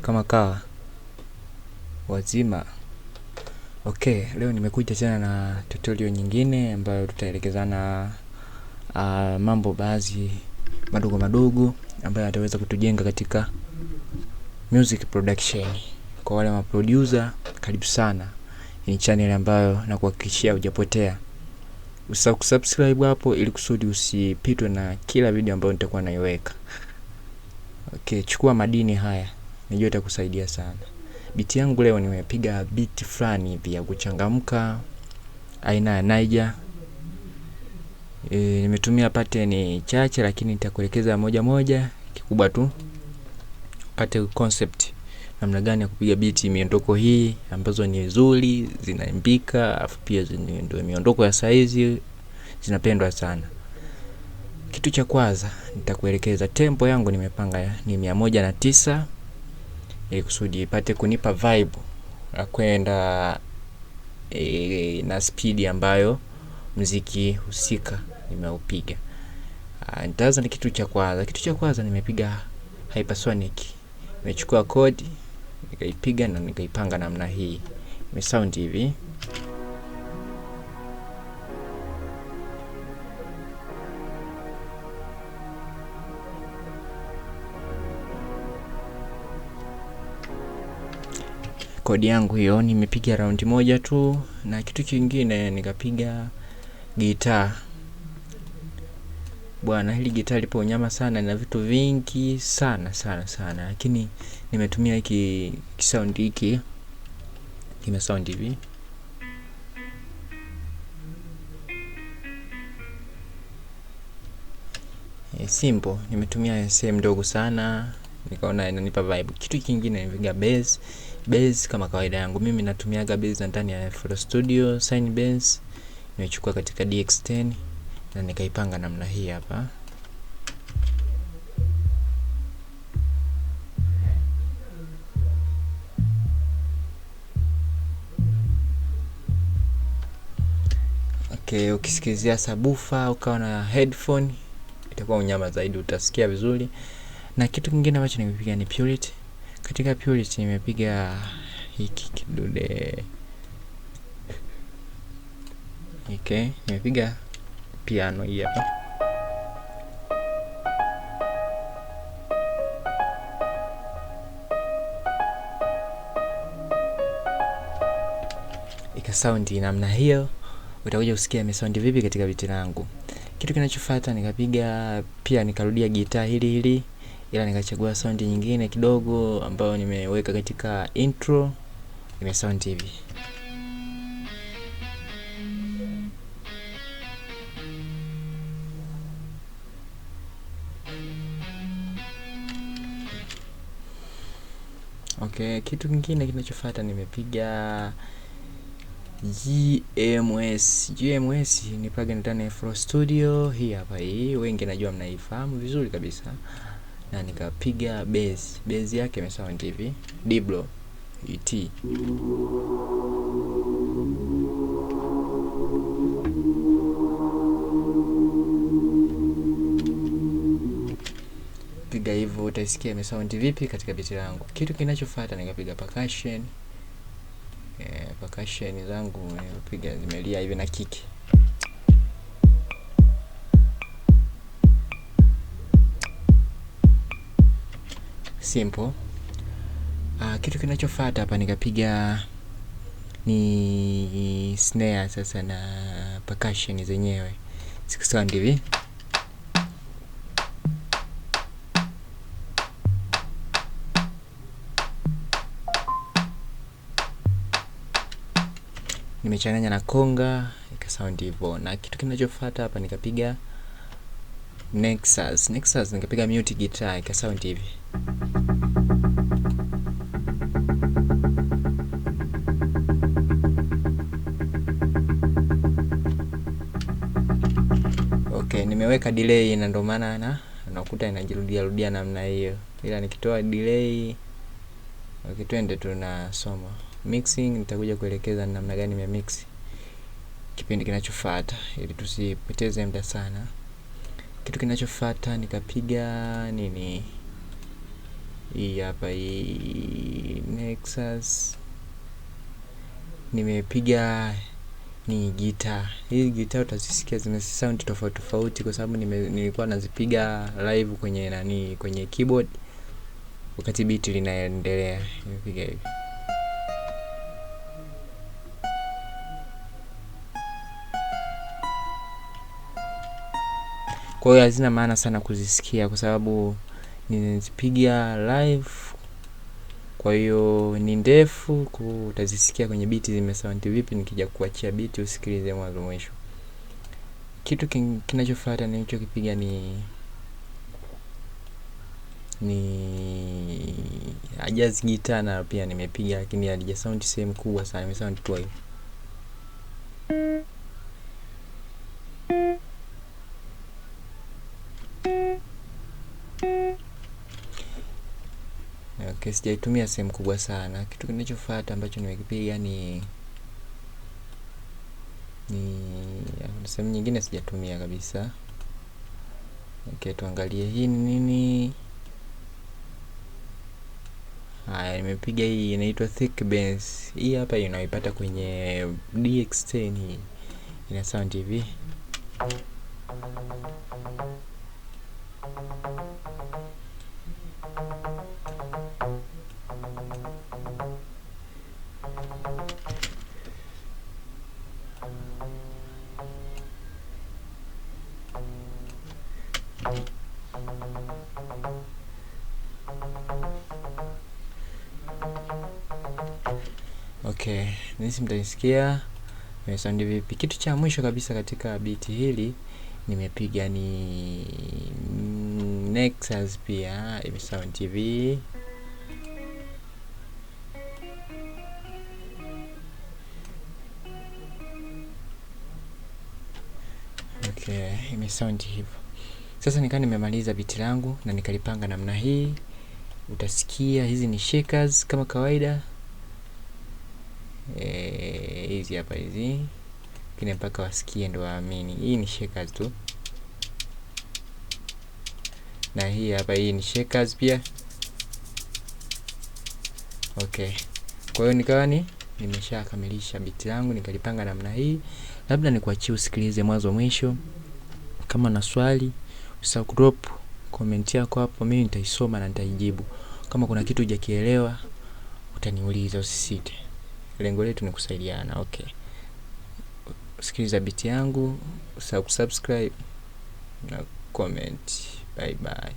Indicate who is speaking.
Speaker 1: kama kawa wazima. Okay, leo nimekuja tena na tutorial nyingine ambayo tutaelekezana mambo baadhi madogo madogo ambayo yataweza kutujenga katika music production. Kwa wale ma producer, karibu sana. Ni channel ambayo nakuhakikishia hujapotea. Usisahau kusubscribe hapo ili kusudi usipitwe na kila video ambayo nitakuwa naiweka. Okay, chukua madini haya. Najua itakusaidia sana. Beat yangu leo nimepiga beat fulani hivi ya kuchangamka aina ya Niger. Nimetumia pattern chache lakini nitakuelekeza moja moja, kikubwa tu pate concept namna gani ya kupiga beat miondoko hii ambazo ni nzuri, zinaimbika, afu pia ndio miondoko ya saizi zinapendwa sana. Kitu cha kwanza nitakuelekeza tempo yangu nimepanga ni 109 ili kusudi ipate kunipa vibe na kwenda na speed ambayo muziki husika nimeupiga. Nitaanza na kitu cha kwanza. Kitu cha kwanza nimepiga hypersonic. Nimechukua kodi, nikaipiga na nikaipanga namna hii. Imesound hivi. Kodi yangu hiyo nimepiga round moja tu, na kitu kingine nikapiga gitaa. Bwana, hili gitaa lipo unyama sana na vitu vingi sana, lakini nimetumia hiki sound hiki. Kime sound hivi. Simple, nimetumia sehemu ndogo sana, nikaona inanipa vibe. Kitu kingine nimepiga bass kama kawaida yangu. Mimi natumiaga bass ndani ya FL Studio, Sine Bass. Nimechukua katika DX10 na nikaipanga namna hii hapa. Okay, ukisikizia sabufa ukawa na headphone itakuwa unyama zaidi, utasikia vizuri. Na kitu kingine ambacho nimepiga ni Purity. Katika Purity nimepiga hiki kidude. Okay, nimepiga piano hii hapa. Ika sound namna hiyo. Utakuja usikia imesound vipi katika beat langu. Kitu kinachofuata nikapiga pia nikarudia gitaa hili ila nikachagua sound nyingine kidogo ambayo nimeweka katika intro. Imesound hivi. Okay, kitu kingine kinachofuata nimepiga GMS ni plugin ndani ya FL Studio. Hii hapa hii, wengi najua mnaifahamu vizuri kabisa. Na nikapiga bass yake imesound hivi, Diblo ET. Piga hivyo utasikia imesound vipi katika beat langu. Kitu kinachofuata nikapiga percussion. Percussion zangu nimepiga zimelia hivi na kick. Simple. Kitu kinachofuata hapa nikapiga ni snare sasa na percussion zenyewe. Sound hivi. Nimechanganya na konga ika sound hivyo. Na kitu kinachofuata hapa nikapiga Nexus nikapiga mute guitar ika sound hivi. Okay, nimeweka delay na ndio maana nakuta inajirudia namna hiyo. Ila nikitoa delay twende tunasoma. Mixing nitakuja kuelekeza namna gani ya mix kipindi kinachofuata ili tusipoteze muda sana. Kitu kinachofuata nikapiga nini hii hapa, hii Nexus. Nimepiga ni gitaa. Hii gitaa utazisikia zime sound tofauti tofauti kwa sababu nilikuwa nazipiga live kwenye keyboard wakati beat linaendelea. Nimepiga hivi. Kwa hiyo hazina maana sana kuzisikia kwa sababu ninazipiga live. Kwa hiyo ni ndefu, utazisikia kwenye beat zime sound vipi nikija kuachia beat usikilize mwanzo mwisho. Kitu kinachofuata nilichokipiga ni jazz guitar, na pia nimepiga lakini halija sound same kubwa sana, ime sound tu hivi. Okay, sijaitumia sehemu kubwa sana. Kitu kinachofuata ambacho nimekipiga ni sehemu nyingine sijatumia kabisa. Okay, tuangalie hii ni nini. Haya, nimepiga hii inaitwa thick bass. Hii hapa unaipata kwenye DX10 hii. Ina sound hivi. Okay, nisi mtanisikia sound vipi. Kitu cha mwisho kabisa katika beat hili nimepiga ni Nexus, pia ime sound hivi. Okay, ime sound hivyo. Sasa nikaa nimemaliza beat langu na nikalipanga namna hii. Utasikia hizi ni shakers kama kawaida. Hizi hapa hizi. Kile mpaka wasikie ndo waamini. Hii ni shakers tu. Na hii hapa hii ni shakers pia. Okay. Kwa hiyo nikawa nimeshakamilisha beat langu, nikalipanga namna hii. Labda nikuachie usikilize mwanzo mwisho. Kama na swali, usisahau kudrop comment yako hapo, mimi nitaisoma na nitaijibu. Kama kuna kitu hujakielewa utaniuliza, usisite. Lengo letu ni kusaidiana. Okay. Sikiliza beat yangu, usisahau kusubscribe na comment. Bye bye.